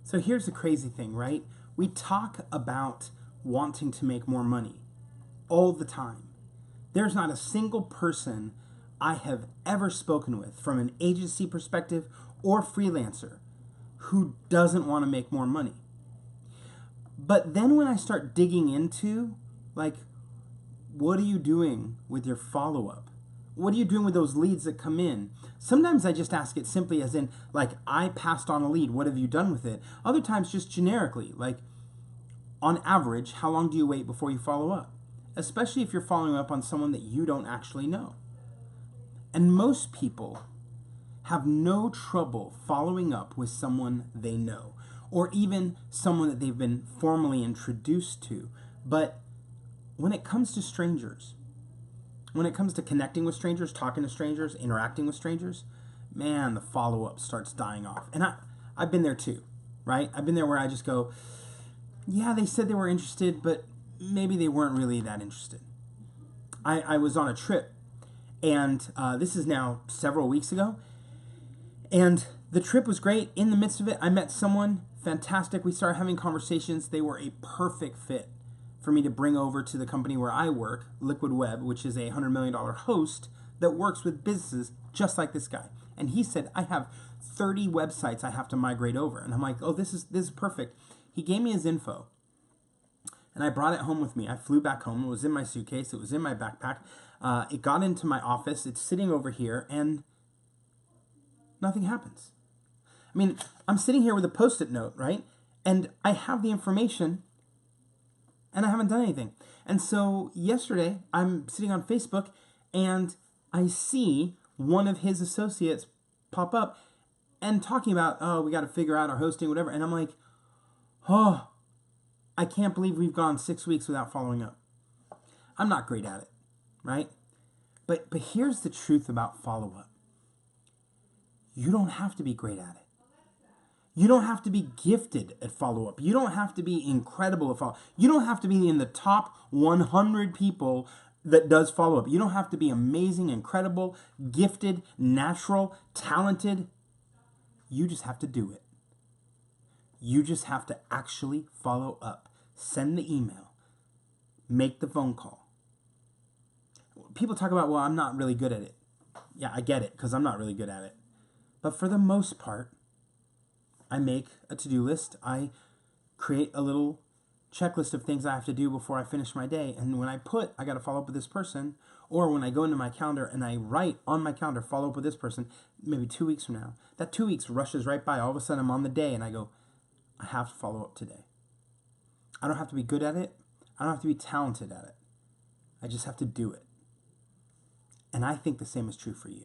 So here's the crazy thing, right? We talk about wanting to make more money all the time. There's not a single person I have ever spoken with from an agency perspective or freelancer who doesn't want to make more money. But then when I start digging into, like, what are you doing with your follow up? What are you doing with those leads that come in? Sometimes I just ask it simply as in, like, I passed on a lead. What have you done with it? Other times just generically, like, on average, how long do you wait before you follow up? Especially if you're following up on someone that you don't actually know. And most people have no trouble following up with someone they know, or even someone that they've been formally introduced to. But when it comes to strangers, when it comes to connecting with strangers, talking to strangers, interacting with strangers, man, the follow-up starts dying off. And I've been there too, right? I've been there where I just go, yeah, they said they were interested, but maybe they weren't really that interested. I was on a trip, and this is now several weeks ago, and the trip was great. In the midst of it, I met someone fantastic. We started having conversations. They were a perfect fit for me to bring over to the company where I work, Liquid Web, which is a $100 million host that works with businesses just like this guy. And he said, I have 30 websites I have to migrate over. And I'm like, oh, this is perfect. He gave me his info, and I brought it home with me. I flew back home. It was in my suitcase. It was in my backpack. It got into my office. It's sitting over here, and nothing happens. I mean, I'm sitting here with a Post-it note, right? And I have the information, and I haven't done anything. And so yesterday, I'm sitting on Facebook, and I see one of his associates pop up and talking about, oh, we got to figure out our hosting, whatever. And I'm like, oh, I can't believe we've gone 6 weeks without following up. I'm not great at it, right? But here's the truth about follow-up. You don't have to be great at it. You don't have to be gifted at follow-up. You don't have to be incredible at follow-up. You don't have to be in the top 100 people that does follow-up. You don't have to be amazing, incredible, gifted, natural, talented. You just have to do it. You just have to actually follow up. Send the email. Make the phone call. People talk about, well, I'm not really good at it. Yeah, I get it, because I'm not really good at it. But for the most part, I make a to-do list. I create a little checklist of things I have to do before I finish my day. And when I got to follow up with this person, or when I go into my calendar and I write on my calendar, follow up with this person, maybe 2 weeks from now, that 2 weeks rushes right by. All of a sudden I'm on the day and I go, I have to follow up today. I don't have to be good at it. I don't have to be talented at it. I just have to do it. And I think the same is true for you.